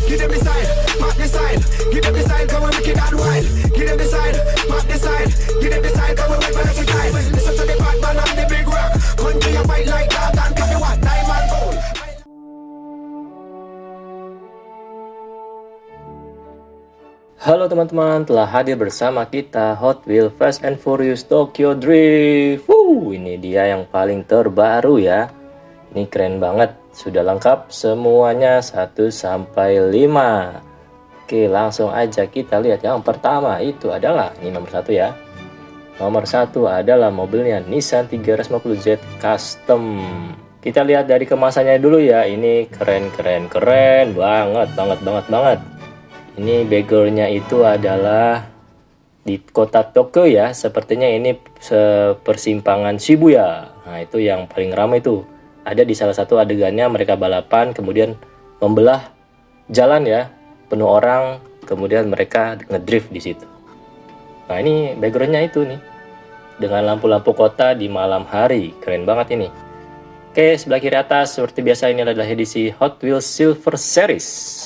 give them the side, pop the side, give them the side, come on, wicked and wild. Give them the side, pop the side, give them the side, come on, wait for every time. Listen to the bad man and the big rock. Country a fight like dog and coffee what, diamond gold. Halo teman-teman, telah hadir bersama kita Hot Wheels Fast and Furious Tokyo Drift. Ini dia yang paling terbaru ya. Ini keren banget, sudah lengkap semuanya 1 sampai 5. Oke, langsung aja kita lihat. Yang pertama itu adalah, ini nomor 1 ya. Nomor 1 adalah mobilnya Nissan 350Z Custom. Kita lihat dari kemasannya dulu ya. Ini keren banget. Ini backgroundnya itu adalah di kota Tokyo ya. Sepertinya ini persimpangan Shibuya. Nah itu yang paling ramai itu. Ada di salah satu adegannya mereka balapan, kemudian membelah jalan ya, penuh orang, kemudian mereka ngedrift di situ. Nah ini backgroundnya itu nih, dengan lampu-lampu kota di malam hari. Keren banget ini. Oke, sebelah kiri atas seperti biasa ini adalah edisi Hot Wheels Silver Series.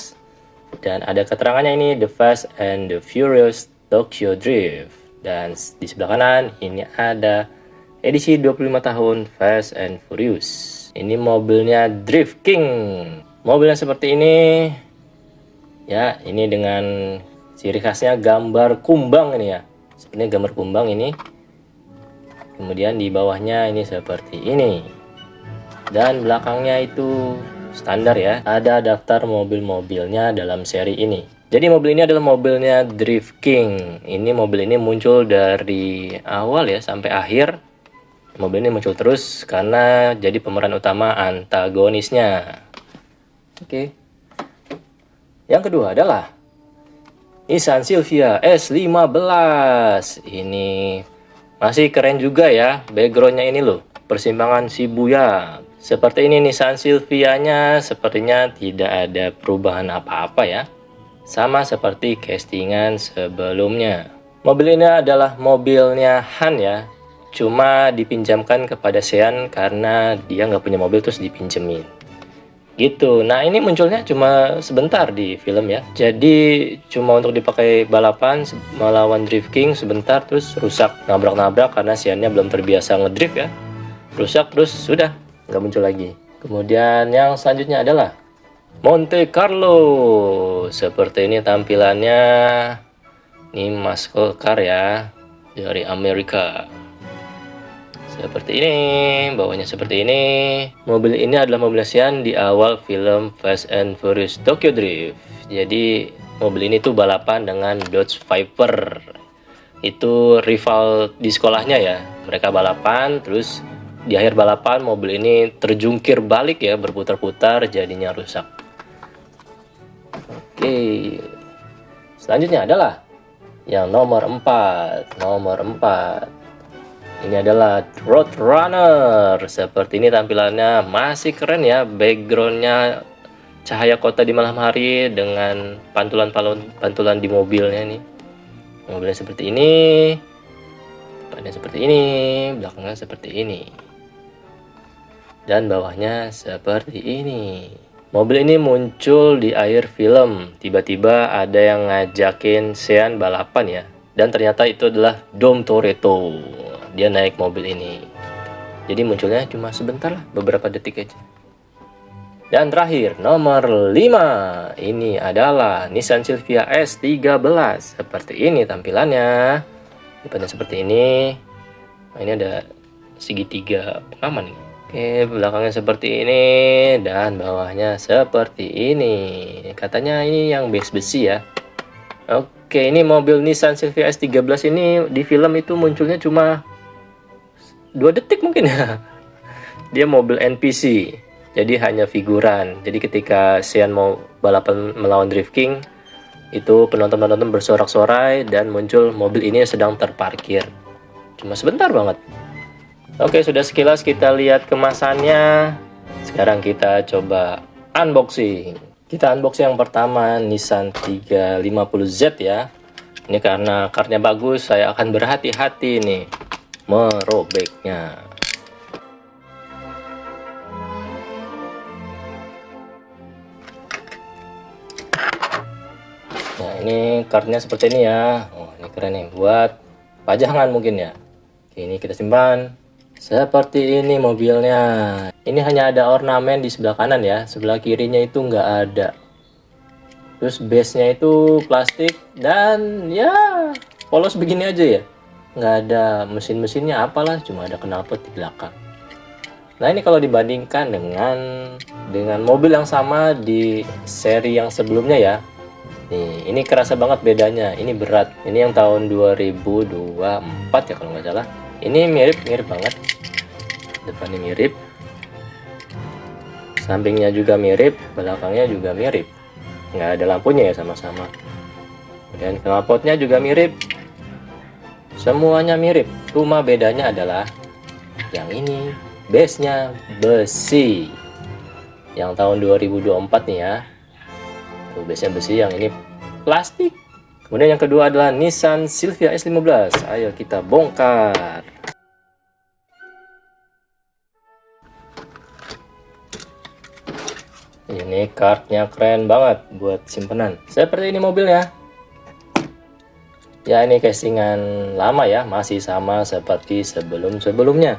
Dan ada keterangannya ini, The Fast and the Furious Tokyo Drift. Dan di sebelah kanan ini ada edisi 25 tahun Fast and Furious. Ini mobilnya Drift King. Mobilnya seperti ini. Ya, ini dengan ciri khasnya gambar kumbang ini ya. Sebenarnya gambar kumbang ini. Kemudian di bawahnya ini seperti ini. Dan belakangnya itu standar ya, ada daftar mobil-mobilnya dalam seri ini. Jadi mobil ini adalah mobilnya Drift King. Ini mobil ini muncul dari awal ya sampai akhir. Mobil ini muncul terus karena jadi pemeran utama antagonisnya. Oke. Yang kedua adalah Nissan Silvia S15. Ini masih keren juga ya, backgroundnya ini loh, persimpangan Shibuya. Seperti ini Nissan Silvia-nya, sepertinya tidak ada perubahan apa-apa ya. Sama seperti castingan sebelumnya. Mobil ini adalah mobilnya Han ya. Cuma dipinjamkan kepada Sean karena dia nggak punya mobil terus dipinjemin. Gitu. Nah ini munculnya cuma sebentar di film ya. Jadi cuma untuk dipakai balapan melawan Drift King sebentar terus rusak. Nabrak-nabrak karena Sean-nya belum terbiasa ngedrift ya. Rusak terus sudah. Nggak muncul lagi. Kemudian yang selanjutnya adalah Monte Carlo. Seperti ini tampilannya. Ini muscle car ya, dari Amerika. Seperti ini, bawahnya seperti ini. Mobil ini adalah mobil Sean di awal film Fast and Furious Tokyo Drift. Jadi mobil ini tuh balapan dengan Dodge Viper. Itu rival di sekolahnya ya. Mereka balapan terus di akhir balapan mobil ini terjungkir balik ya, berputar-putar jadinya rusak. Oke. Selanjutnya adalah yang nomor 4. Nomor 4. Ini adalah Roadrunner. Seperti ini tampilannya, masih keren ya, backgroundnya cahaya kota di malam hari dengan pantulan di mobilnya nih. Mobilnya seperti ini. Depannya seperti ini, belakangnya seperti ini. Dan bawahnya seperti ini. Mobil ini muncul di akhir film. Tiba-tiba ada yang ngajakin Sean balapan ya. Dan ternyata itu adalah Dom Toretto. Dia naik mobil ini. Jadi munculnya cuma sebentar lah, beberapa detik aja. Dan terakhir, nomor 5. Ini adalah Nissan Silvia S13. Seperti ini tampilannya. Depannya seperti ini. Nah, ini ada segitiga pengaman ini. Oke, belakangnya seperti ini dan bawahnya seperti ini. Katanya ini yang base besi ya. Oke, ini mobil Nissan Silvia S13 ini di film itu munculnya cuma 2 detik mungkin ya. Dia mobil NPC. Jadi hanya figuran. Jadi ketika Sean mau balapan melawan Drift King, itu penonton-penonton bersorak-sorai dan muncul mobil ini sedang terparkir. Cuma sebentar banget. Oke, sudah sekilas kita lihat kemasannya. Sekarang kita coba unboxing. Kita unboxing yang pertama Nissan 350Z ya. Ini karena kartnya bagus, saya akan berhati-hati nih merobeknya. Nah, ini kartnya seperti ini ya. Oh, ini keren nih buat pajangan mungkin ya. Oke, ini kita simpan. Seperti ini mobilnya. Ini hanya ada ornamen di sebelah kanan ya. Sebelah kirinya itu nggak ada. Terus base-nya itu plastik dan ya polos begini aja ya. Nggak ada mesin-mesinnya apalah, cuma ada knalpot di belakang. Nah, ini kalau dibandingkan dengan mobil yang sama di seri yang sebelumnya ya. Nih, ini kerasa banget bedanya. Ini berat. Ini yang tahun 2024 ya kalau nggak salah. Ini mirip banget. Depannya mirip. Sampingnya juga mirip, belakangnya juga mirip. Nggak ada lampunya ya sama-sama. Dan knalpotnya juga mirip. Semuanya mirip. Cuma bedanya adalah yang ini base-nya besi. Yang tahun 2024 nih ya. Tuh, base-nya besi, yang ini plastik. Kemudian yang kedua adalah Nissan Silvia S15. Ayo kita bongkar. Ini kartnya keren banget buat simpenan. Seperti ini mobilnya. Ya, ini casingan lama ya, masih sama seperti sebelum-sebelumnya.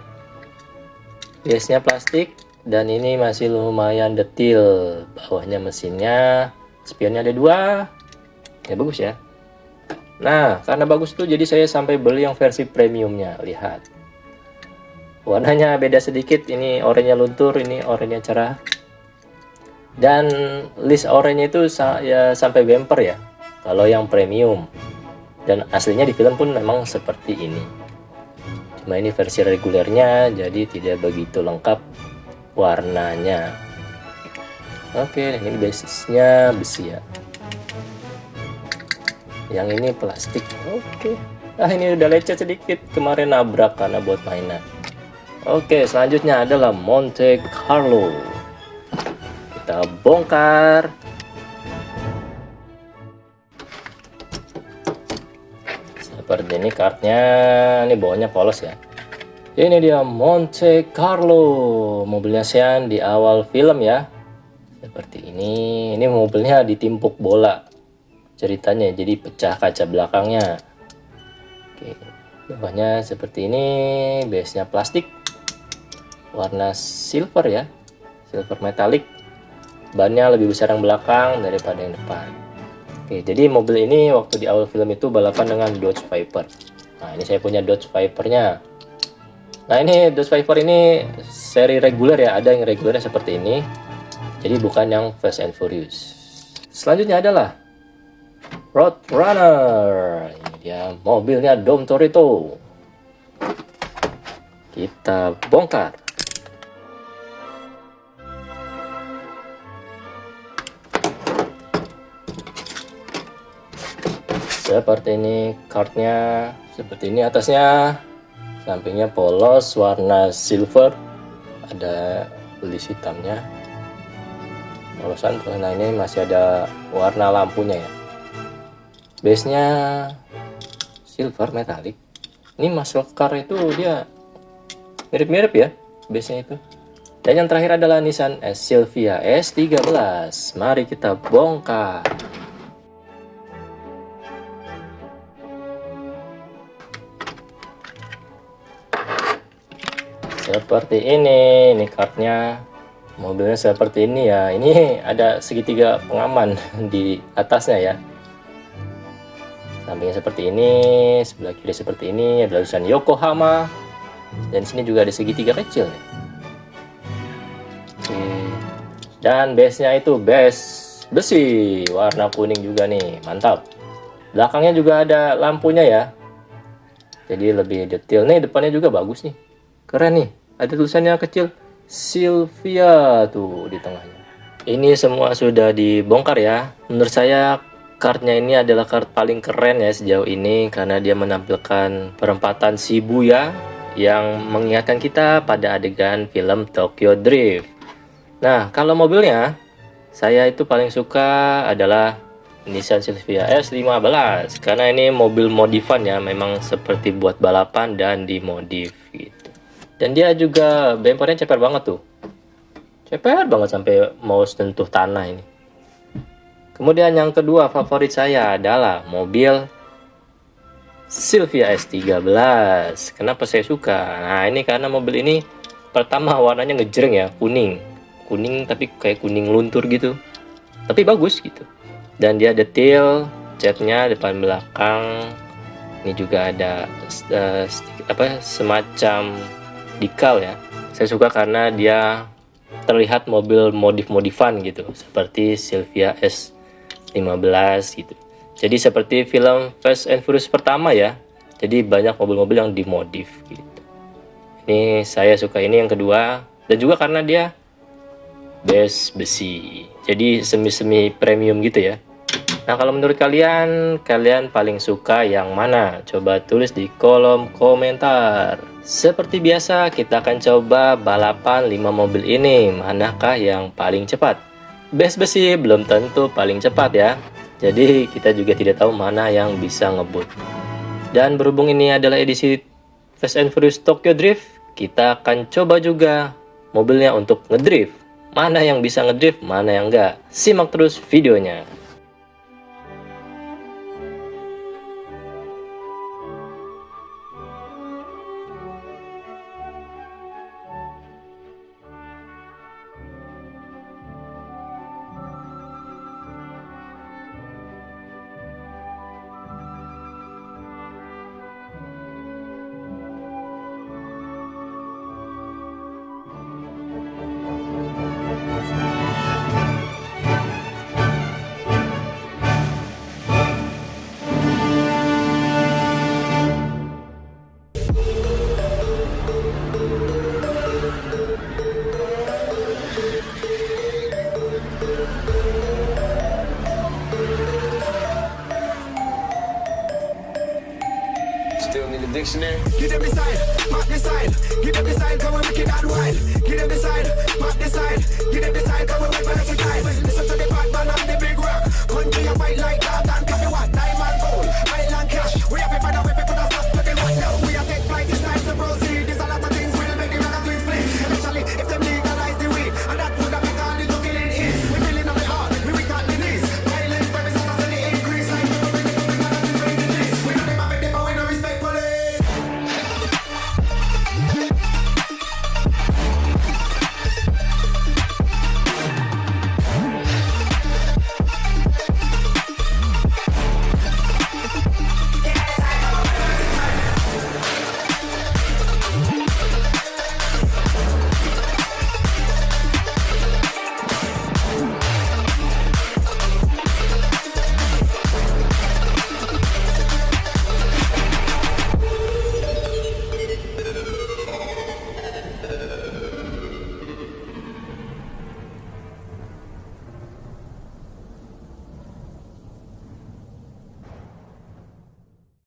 Base-nya plastik dan ini masih lumayan detail. Bawahnya mesinnya, spionnya ada 2. Ya bagus ya. Nah, karena bagus tuh jadi saya sampai beli yang versi premiumnya. Lihat. Warnanya beda sedikit, ini oranye luntur, ini oranye cerah. Dan list oranye itu ya sampai bumper ya. Kalau yang premium. Dan aslinya di film pun memang seperti ini. Cuma ini versi regulernya, jadi tidak begitu lengkap warnanya. Oke, ini basisnya besi ya. Yang ini plastik. Oke. Ini udah lecet sedikit, kemarin nabrak karena buat mainan. Oke, selanjutnya adalah Monte Carlo. Kita bongkar. Seperti ini kartnya. Ini bawahnya polos ya. Ini dia Monte Carlo, mobilnya Sean di awal film ya. Seperti ini. Ini mobilnya ditimpuk bola ceritanya, jadi pecah kaca belakangnya. Oke, bawahnya seperti ini, base-nya plastik, warna silver ya, silver metalik. Bannya lebih besar yang belakang daripada yang depan. Oke, jadi mobil ini waktu di awal film itu balapan dengan Dodge Viper. Nah, ini saya punya Dodge Viper-nya. Nah, ini Dodge Viper ini seri reguler ya, ada yang regulernya seperti ini. Jadi bukan yang Fast and Furious. Selanjutnya adalah Roadrunner. Ini dia mobilnya Dom Toretto. Kita bongkar. Seperti ini kartnya, seperti ini atasnya, sampingnya polos warna silver, ada list hitamnya, polosan. Nah, ini masih ada warna lampunya ya. Base-nya silver metalik. Ini muscle car itu dia mirip-mirip ya base-nya itu. Dan yang terakhir adalah Nissan Silvia S13. Mari kita bongkar. Seperti ini kartnya. Mobilnya seperti ini ya. Ini ada segitiga pengaman di atasnya ya. Sampingnya seperti ini, sebelah kiri seperti ini, ada tulisan Yokohama. Dan sini juga ada segitiga kecil ya. Oke. Dan base-nya itu base besi, warna kuning juga nih, mantap. Belakangnya juga ada lampunya ya. Jadi lebih detail. Nih depannya juga bagus nih. Keren nih. Ada tulisannya kecil Silvia tuh di tengahnya. Ini semua sudah dibongkar ya. Menurut saya kartnya ini adalah kart paling keren ya sejauh ini karena dia menampilkan perempatan Shibuya yang mengingatkan kita pada adegan film Tokyo Drift. Nah, kalau mobilnya saya itu paling suka adalah Nissan Silvia S15 karena ini mobil modifan ya, memang seperti buat balapan dan dimodif gitu. Dan dia juga bempernya ceper banget tuh. Ceper banget sampai mau sentuh tanah ini. Kemudian yang kedua favorit saya adalah mobil Silvia S13. Kenapa saya suka? Nah, ini karena mobil ini pertama warnanya ngejreng ya, kuning tapi kayak kuning luntur gitu, tapi bagus gitu. Dan dia detail catnya depan belakang. Ini juga ada semacam decal ya. Saya suka karena dia terlihat mobil modif-modifan gitu, seperti Silvia S15 gitu. Jadi seperti film Fast and Furious pertama ya. Jadi banyak mobil-mobil yang dimodif gitu. Ini saya suka ini yang kedua, dan juga karena dia besi. Jadi semi-semi premium gitu ya. Nah, kalau menurut kalian paling suka yang mana? Coba tulis di kolom komentar. Seperti biasa, kita akan coba balapan 5 mobil ini. Manakah yang paling cepat? Besi belum tentu paling cepat ya. Jadi kita juga tidak tahu mana yang bisa ngebut. Dan berhubung ini adalah edisi Fast and Furious Tokyo Drift, kita akan coba juga mobilnya untuk ngedrift. Mana yang bisa ngedrift, mana yang enggak. Simak terus videonya. Still need a dictionary. Give them the side, pop the side. Give them the side, come and wicked and wild. Give them the side, pop the side. Give them the side, come and wait for us to time. Listen to the